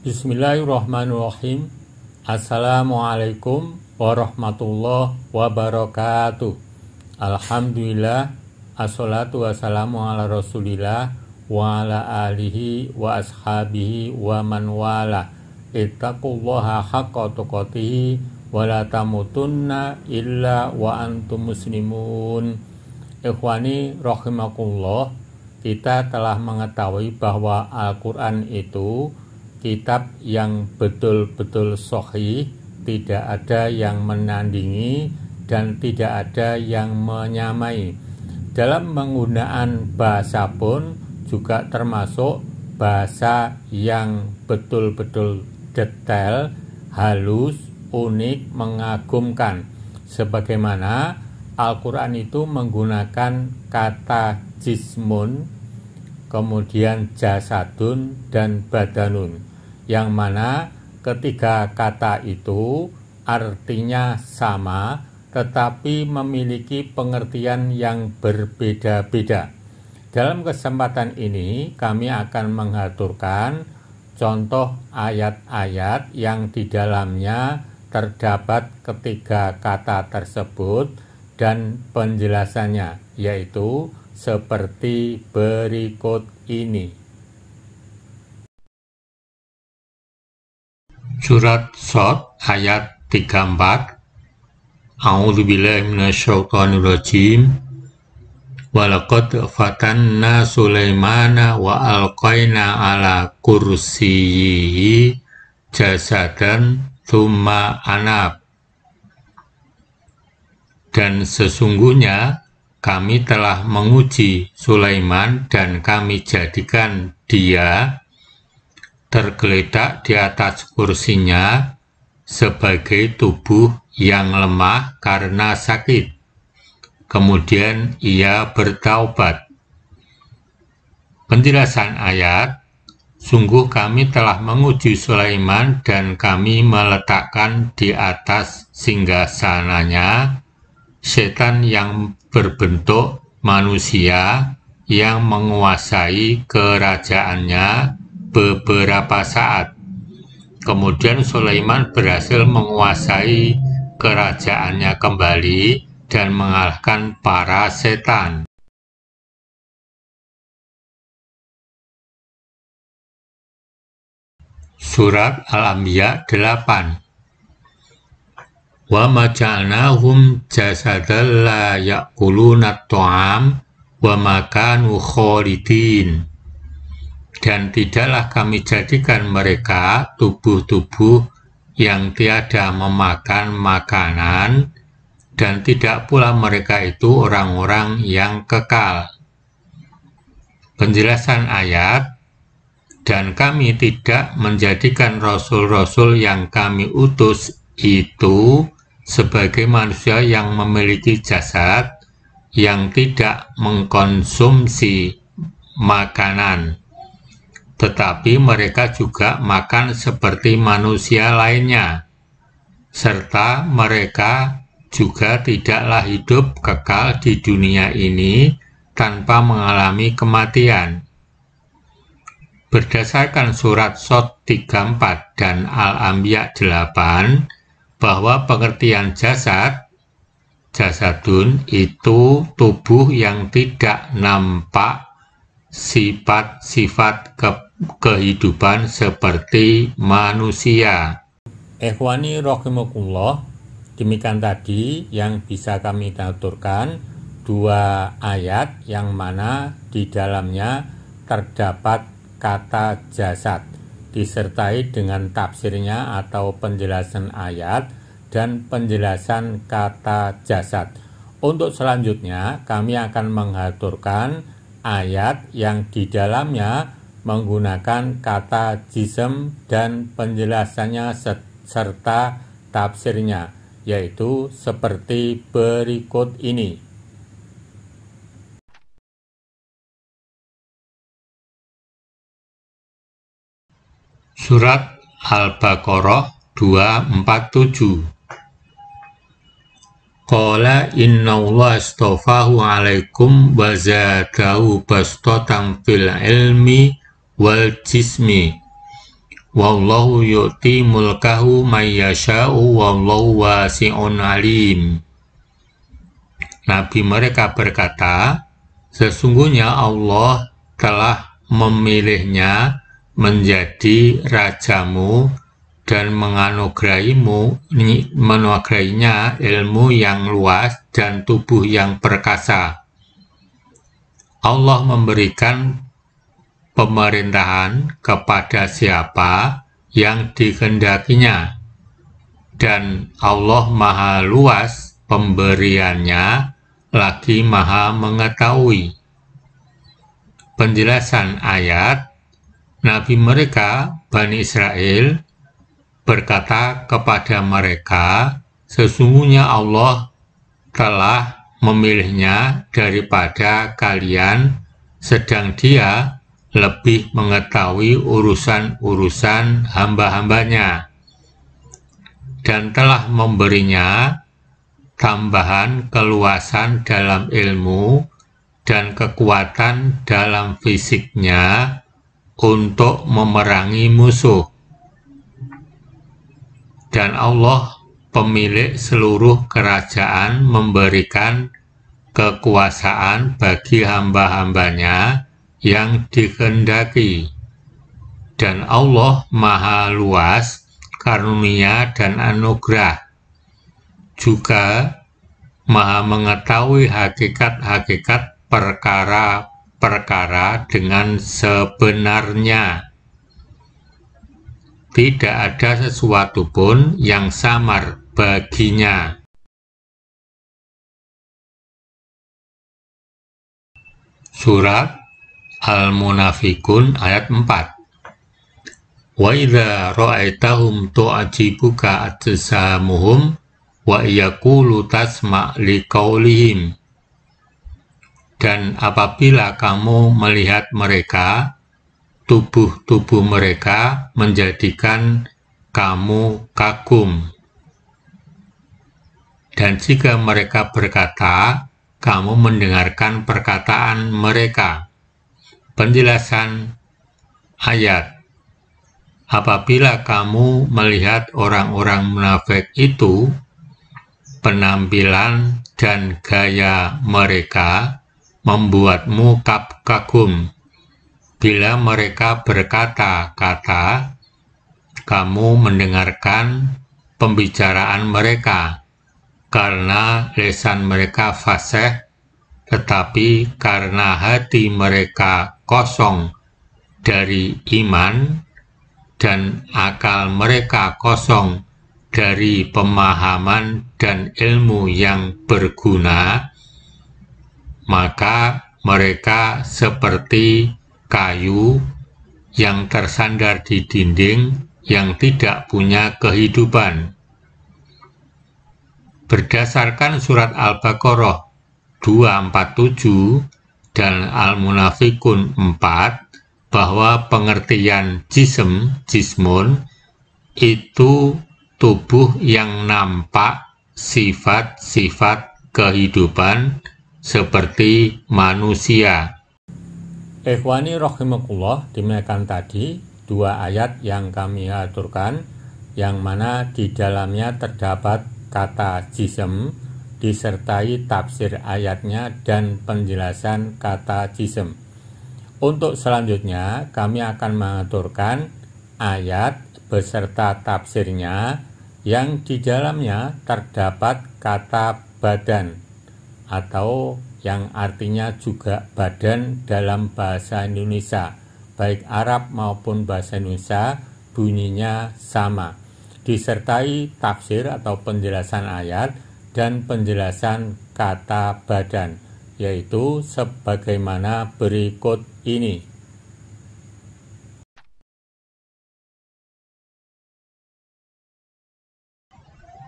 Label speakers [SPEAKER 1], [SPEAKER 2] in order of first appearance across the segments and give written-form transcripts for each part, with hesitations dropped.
[SPEAKER 1] Bismillahirrahmanirrahim. Assalamualaikum warahmatullahi wabarakatuh. Alhamdulillah, assalatu wassalamu ala rasulillah wa ala alihi wa ashabihi wa man wala. Ittaqullaha haqqa tuqatih wa la tamutunna illa wa antum muslimun. Ikhwani rahimakumullah, kita telah mengetahui bahwa Al-Quran itu kitab yang betul-betul sahih, tidak ada yang menandingi dan tidak ada yang menyamai. Dalam penggunaan bahasa pun juga termasuk bahasa yang betul-betul detail, halus, unik, mengagumkan. Sebagaimana Al-Quran itu menggunakan kata jismun, kemudian jasadun dan badanun, yang mana ketiga kata itu artinya sama tetapi memiliki pengertian yang berbeda-beda. Dalam kesempatan ini kami akan mengaturkan contoh ayat-ayat yang di dalamnya terdapat ketiga kata tersebut dan penjelasannya, yaitu seperti berikut ini. Surat Shad ayat 34. A'udzubillahi minasyaitonirrajim. Walaqad fatanna Sulaimana wa alqaina ala kursiyyihi jasadan tsumma anab. Dan sesungguhnya kami telah menguji Sulaiman dan kami jadikan dia tergeletak di atas kursinya sebagai tubuh yang lemah karena sakit. Kemudian ia bertaubat. Penjelasan ayat, sungguh kami telah menguji Sulaiman dan kami meletakkan di atas singgasananya setan yang berbentuk manusia yang menguasai kerajaannya beberapa saat. Kemudian Sulaiman berhasil menguasai kerajaannya kembali dan mengalahkan para setan. Surat Al-Anbiya 8. Wa ma ja'alnahum jasadan la ya'kuluna at-ta'am wa ma kanu khalidin. Dan tidaklah kami jadikan mereka tubuh-tubuh yang tiada memakan makanan, dan tidak pula mereka itu orang-orang yang kekal. Penjelasan ayat, dan kami tidak menjadikan rasul-rasul yang kami utus itu sebagai manusia yang memiliki jasad yang tidak mengkonsumsi makanan, tetapi mereka juga makan seperti manusia lainnya, serta mereka juga tidaklah hidup kekal di dunia ini tanpa mengalami kematian. Berdasarkan surat Shad 34 dan Al-Anbiya 8, bahwa pengertian jasadun itu tubuh yang tidak nampak sifat-sifat kehidupan seperti manusia. Ikhwani rahimakumullah, demikian tadi yang bisa kami tuturkan dua ayat yang mana di dalamnya terdapat kata jasad disertai dengan tafsirnya atau penjelasan ayat dan penjelasan kata jasad. Untuk selanjutnya kami akan mengaturkan ayat yang di dalamnya menggunakan kata jism dan penjelasannya serta tafsirnya, yaitu seperti berikut ini. Surat Al-Baqarah 247. Qala innallaha astafahu alaikum wa zadahu bastatan fil ilmi wal jismi wallahu yu'ti mulkahu may yasha'u wallahu wasi'un alim. Nabi mereka berkata, sesungguhnya Allah telah memilihnya menjadi rajamu dan menganugerahinya ilmu yang luas dan tubuh yang perkasa. Allah memberikan pemerintahan kepada siapa yang dikehendakinya, dan Allah maha luas pemberiannya, lagi maha mengetahui. Penjelasan ayat, Nabi mereka, Bani Israel, berkata kepada mereka, sesungguhnya Allah telah memilihnya daripada kalian, sedang Dia lebih mengetahui urusan-urusan hamba-hambanya, dan telah memberinya tambahan keluasan dalam ilmu dan kekuatan dalam fisiknya untuk memerangi musuh. Dan Allah, pemilik seluruh kerajaan, memberikan kekuasaan bagi hamba-hambanya yang dikehendaki. Dan Allah maha luas karunia dan anugerah, juga maha mengetahui hakikat-hakikat perkara-perkara dengan sebenarnya. Tidak ada sesuatu pun yang samar baginya. Surat Al-Munafikun ayat 4. Wa idza ra'aitahum tu'jibuka ajsamuhum wa yaqulu tasma' liqaulihim. Dan apabila kamu melihat mereka, tubuh-tubuh mereka menjadikan kamu kagum. Dan jika mereka berkata, kamu mendengarkan perkataan mereka. Penjelasan ayat, apabila kamu melihat orang-orang munafik itu, penampilan dan gaya mereka membuatmu kagum. Bila mereka berkata-kata, kamu mendengarkan pembicaraan mereka, karena lisan mereka fasih, tetapi karena hati mereka kosong dari iman, dan akal mereka kosong dari pemahaman dan ilmu yang berguna, maka mereka seperti kayu yang tersandar di dinding yang tidak punya kehidupan. Berdasarkan surat Al-Baqarah 247 dan Al-Munafikun 4, bahwa pengertian jismun itu tubuh yang nampak sifat-sifat kehidupan seperti manusia.
[SPEAKER 2] Ikhwani rahimakumullah, demikian tadi dua ayat yang kami aturkan, yang mana di dalamnya terdapat kata jism disertai tafsir ayatnya dan penjelasan kata jism. Untuk selanjutnya kami akan mengaturkan ayat beserta tafsirnya yang di dalamnya terdapat kata badan atau yang artinya juga badan dalam bahasa Indonesia, baik Arab maupun bahasa Indonesia bunyinya sama, disertai tafsir atau penjelasan ayat dan penjelasan kata badan, yaitu sebagaimana berikut ini.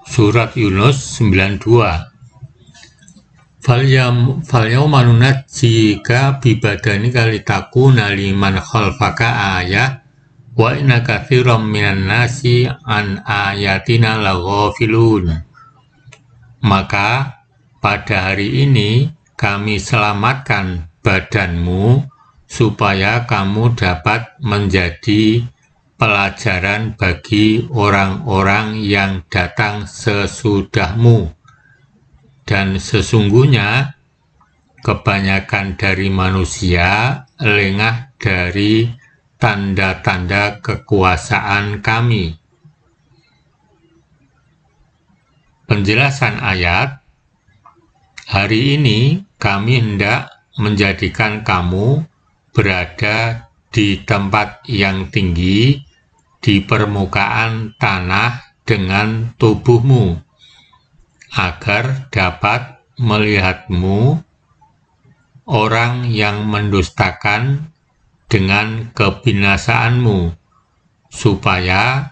[SPEAKER 1] Surat Yunus 92. Falyawma nunajjika bibadanika litakuna liman khalfaka ayah wa inna katsiran minan nasi an ayatina laghafilun. Maka pada hari ini kami selamatkan badanmu supaya kamu dapat menjadi pelajaran bagi orang-orang yang datang sesudahmu. Dan sesungguhnya kebanyakan dari manusia lengah dari tanda-tanda kekuasaan kami. Penjelasan ayat, hari ini kami hendak menjadikan kamu berada di tempat yang tinggi di permukaan tanah dengan tubuhmu, agar dapat melihatmu orang yang mendustakan dengan kebinasaanmu, supaya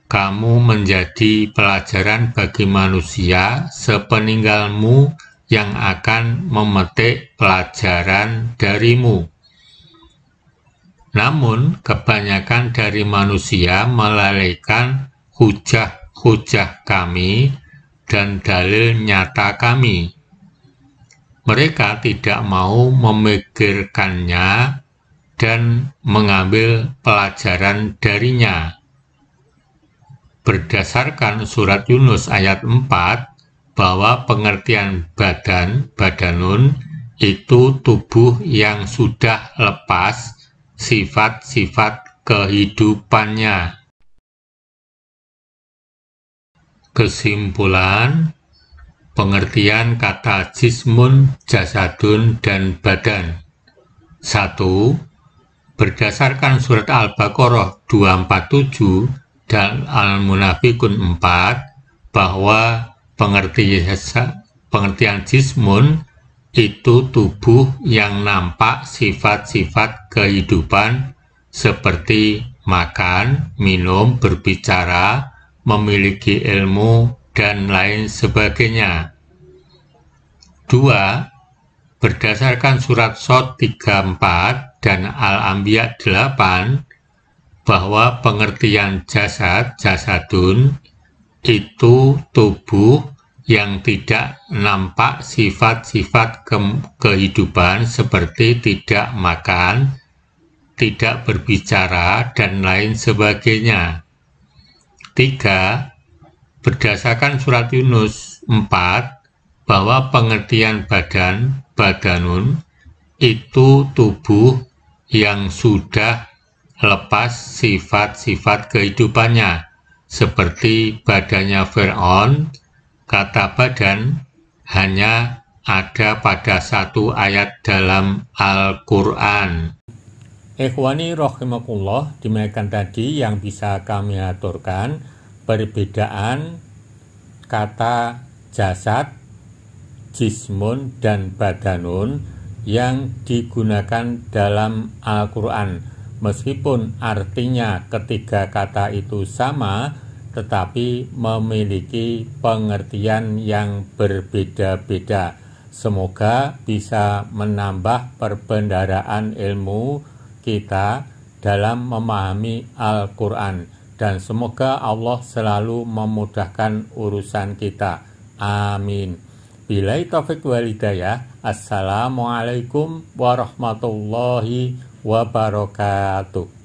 [SPEAKER 1] kamu menjadi pelajaran bagi manusia sepeninggalmu yang akan memetik pelajaran darimu. Namun, kebanyakan dari manusia melalaikan hujah-hujah kami dan dalil nyata kami. Mereka tidak mau memikirkannya dan mengambil pelajaran darinya. Berdasarkan surat Yunus ayat 4, bahwa pengertian badanun itu tubuh yang sudah lepas sifat-sifat kehidupannya. Kesimpulan, pengertian kata jismun, jasadun, dan badan. 1. Berdasarkan surat Al-Baqarah 247 dan Al-Munafikun 4, bahwa pengertian jismun itu tubuh yang nampak sifat-sifat kehidupan seperti makan, minum, berbicara, memiliki ilmu, dan lain sebagainya. 2. Berdasarkan surat Shad 34 dan Al-Anbiya 8, bahwa pengertian jasadun itu tubuh yang tidak nampak sifat-sifat kehidupan seperti tidak makan, tidak berbicara, dan lain sebagainya. 3. Berdasarkan surat Yunus 4, bahwa pengertian badanun itu tubuh yang sudah lepas sifat-sifat kehidupannya, seperti badannya Fir'aun. Kata badan hanya ada pada satu ayat dalam Al-Quran.
[SPEAKER 2] Ikhwani rahimakumullah, dimuliakan tadi yang bisa kami aturkan perbedaan kata jasad, jismun, dan badanun yang digunakan dalam Al-Quran. Meskipun artinya ketiga kata itu sama, tetapi memiliki pengertian yang berbeda-beda. Semoga bisa menambah perbendaharaan ilmu kita dalam memahami Al-Quran, dan semoga Allah selalu memudahkan urusan kita. Amin. Billahi taufiq wal hidayah. Assalamualaikum warahmatullahi wabarakatuh.